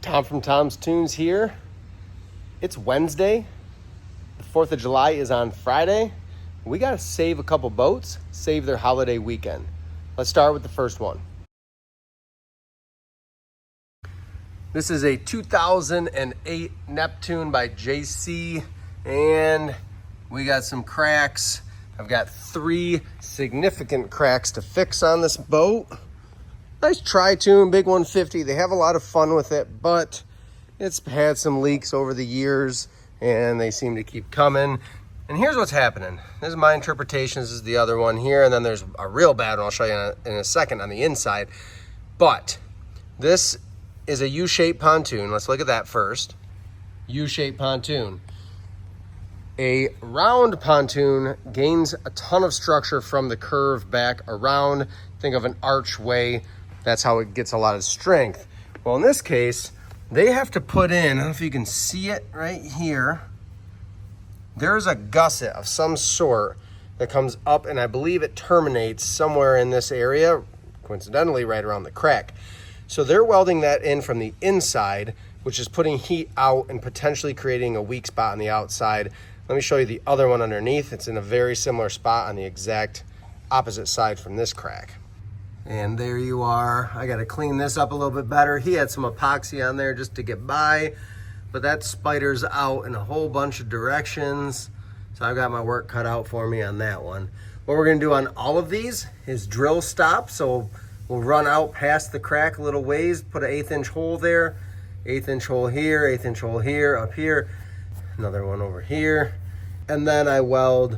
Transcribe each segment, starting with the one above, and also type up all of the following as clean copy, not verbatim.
Tom from Tom's Toons here. It's Wednesday. The 4th of July is on Friday. We got to save a couple boats, save their holiday weekend. Let's start with the first one. This is a 2008 Neptune by JC, and we got some cracks. I've got 3 significant cracks to fix on this boat. Nice Tritoon, big 150. They have a lot of fun with it, but it's had some leaks over the years and they seem to keep coming. And here's what's happening. This is my interpretation. This is the other one here. And then there's a real bad one I'll show you in a second on the inside. But this is a U-shaped pontoon. Let's look at that first. U-shaped pontoon. A round pontoon gains a ton of structure from the curve back around. Think of an archway. That's how it gets a lot of strength. Well, in this case, they have to put in, I don't know if you can see it right here. There's a gusset of some sort that comes up, and I believe it terminates somewhere in this area, coincidentally right around the crack. So they're welding that in from the inside, which is putting heat out and potentially creating a weak spot on the outside. Let me show you the other one underneath. It's in a very similar spot on the exact opposite side from this crack. And there you are. I got to clean this up a little bit better. He had some epoxy on there just to get by, but that spiders out in a whole bunch of directions. So I've got my work cut out for me on that one. What we're going to do on all of these is drill stop. So we'll run out past the crack a little ways, put an 1/8 inch hole there, 1/8 inch hole here, 1/8 inch hole here, up here, another one over here. And then I weld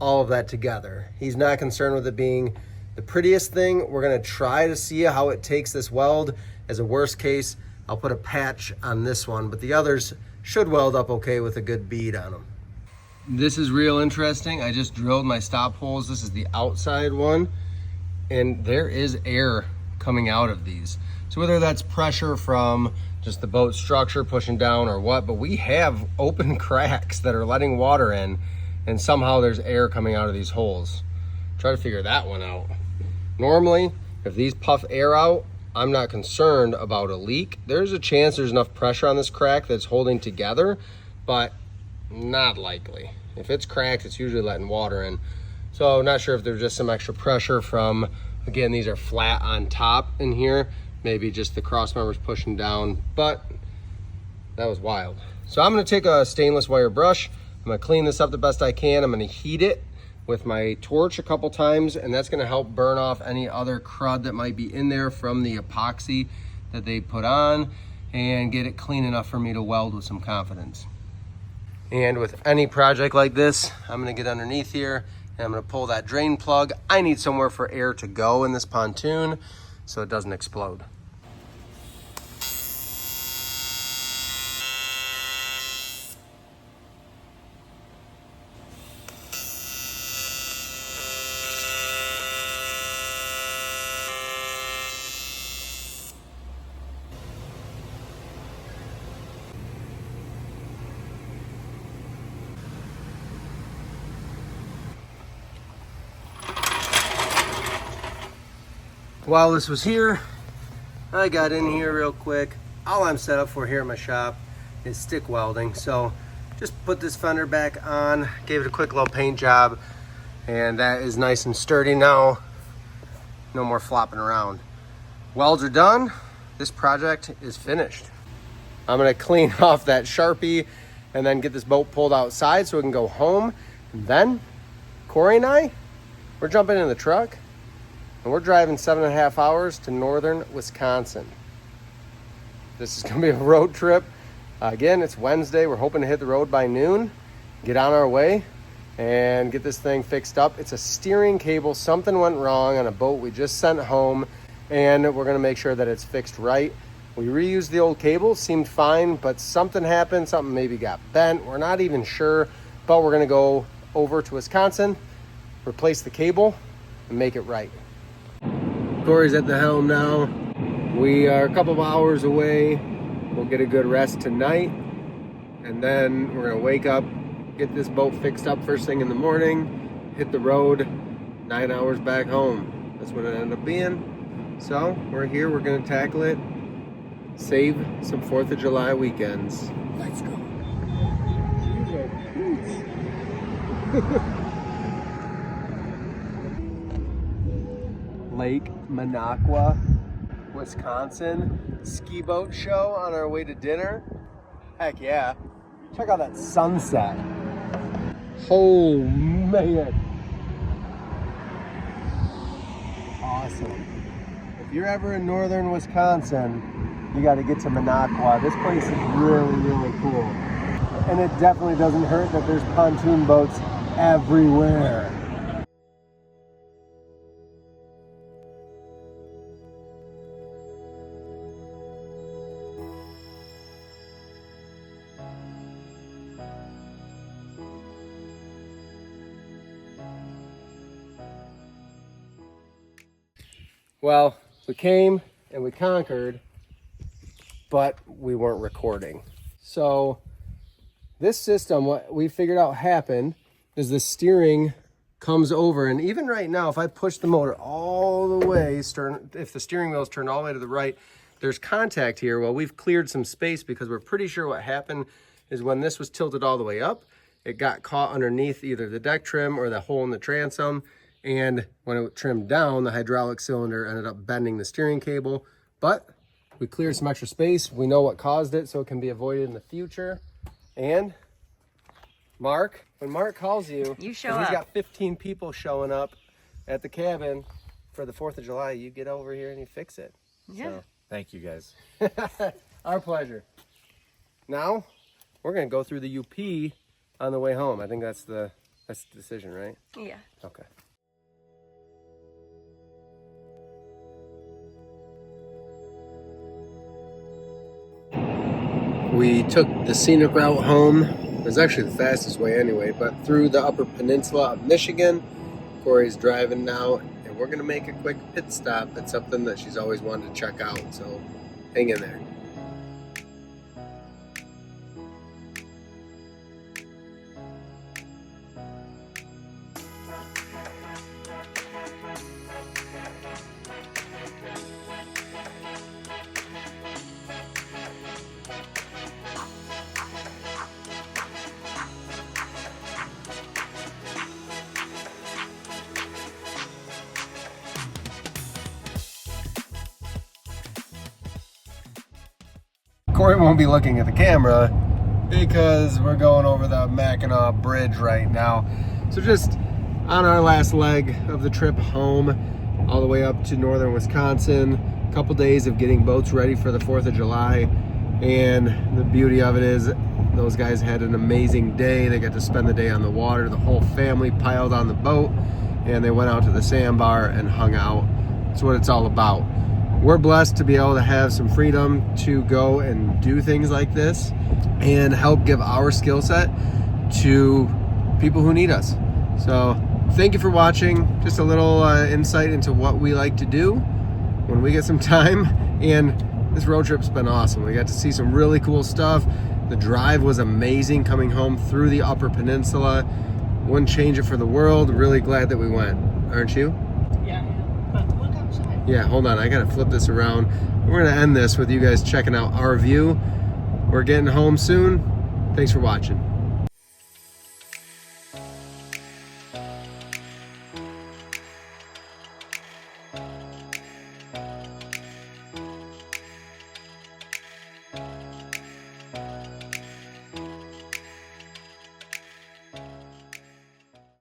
all of that together. He's not concerned with it being the prettiest thing. We're gonna try to see how it takes this weld. As a worst case, I'll put a patch on this one, but the others should weld up okay with a good bead on them. This is real interesting. I just drilled my stop holes. This is the outside one, and there is air coming out of these. So whether that's pressure from just the boat structure pushing down or what, but we have open cracks that are letting water in, and somehow there's air coming out of these holes. Try to figure that one out. Normally, if these puff air out, I'm not concerned about a leak. There's a chance there's enough pressure on this crack that's holding together, but not likely. If it's cracked, it's usually letting water in. So not sure if there's just some extra pressure from, again, these are flat on top in here. Maybe just the cross members pushing down, but that was wild. So I'm gonna take a stainless wire brush. I'm gonna clean this up the best I can. I'm gonna heat it with my torch a couple times, and that's gonna help burn off any other crud that might be in there from the epoxy that they put on and get it clean enough for me to weld with some confidence. And with any project like this, I'm gonna get underneath here and I'm gonna pull that drain plug. I need somewhere for air to go in this pontoon so it doesn't explode. While this was here, I got in here real quick. All I'm set up for here at my shop is stick welding. So just put this fender back on, gave it a quick little paint job, and that is nice and sturdy now. No more flopping around. Welds are done. This project is finished. I'm gonna clean off that Sharpie and then get this boat pulled outside so we can go home. And then Corey and I, we're jumping in the truck and we're driving 7.5 hours to northern Wisconsin. This is gonna be a road trip. Again, it's Wednesday. We're hoping to hit the road by noon, get on our way, and get this thing fixed up. It's a steering cable. Something went wrong on a boat we just sent home, and we're gonna make sure that it's fixed right. We reused the old cable, seemed fine, but something happened. Something maybe got bent. We're not even sure, but we're gonna go over to Wisconsin, replace the cable, and make it right. Corey's at the helm now. We are a couple of hours away. We'll get a good rest tonight, and then we're gonna wake up, get this boat fixed up first thing in the morning, hit the road, 9 hours back home. That's what it ended up being. So we're here, we're gonna tackle it Save some 4th of July weekends. Let's go. Lake Minocqua, Wisconsin. Ski boat show on our way to dinner. Heck yeah. Check out that sunset. Oh man. Awesome. If you're ever in northern Wisconsin, you got to get to Minocqua. This place is really, really cool. And it definitely doesn't hurt that there's pontoon boats everywhere. Well, we came and we conquered, but we weren't recording. So this system, what we figured out happened is the steering comes over, and even right now, if I push the motor all the way, if the steering wheel is turned all the way to the right, there's contact here. Well, we've cleared some space because we're pretty sure what happened is when this was tilted all the way up, it got caught underneath either the deck trim or the hole in the transom. And when it trimmed down, the hydraulic cylinder ended up bending the steering cable. But we cleared some extra space. We know what caused it, so it can be avoided in the future. And Mark, when Mark calls you, show up. He's got 15 people showing up at the cabin for the 4th of July. You get over here and you fix it. Yeah. So, thank you guys. our pleasure. Now, we're going to go through the UP on the way home. I think that's the decision, right? Yeah. Okay. We took the scenic route home. It was actually the fastest way anyway, but through the upper peninsula of Michigan. Corey's driving now, and we're gonna make a quick pit stop at something that she's always wanted to check out, so hang in there. Corey won't be looking at the camera because we're going over the Mackinac Bridge right now. So just on our last leg of the trip home, all the way up to northern Wisconsin, a couple days of getting boats ready for the 4th of July. And the beauty of it is those guys had an amazing day. They got to spend the day on the water. The whole family piled on the boat and they went out to the sandbar and hung out. That's what it's all about. We're blessed to be able to have some freedom to go and do things like this and help give our skill set to people who need us. So thank you for watching. Just a little insight into what we like to do when we get some time. And this road trip's been awesome. We got to see some really cool stuff. The drive was amazing coming home through the Upper Peninsula. Wouldn't change it for the world. Really glad that we went. Aren't you? Yeah, hold on, I gotta flip this around. We're gonna end this with you guys checking out our view. We're getting home soon. Thanks for watching.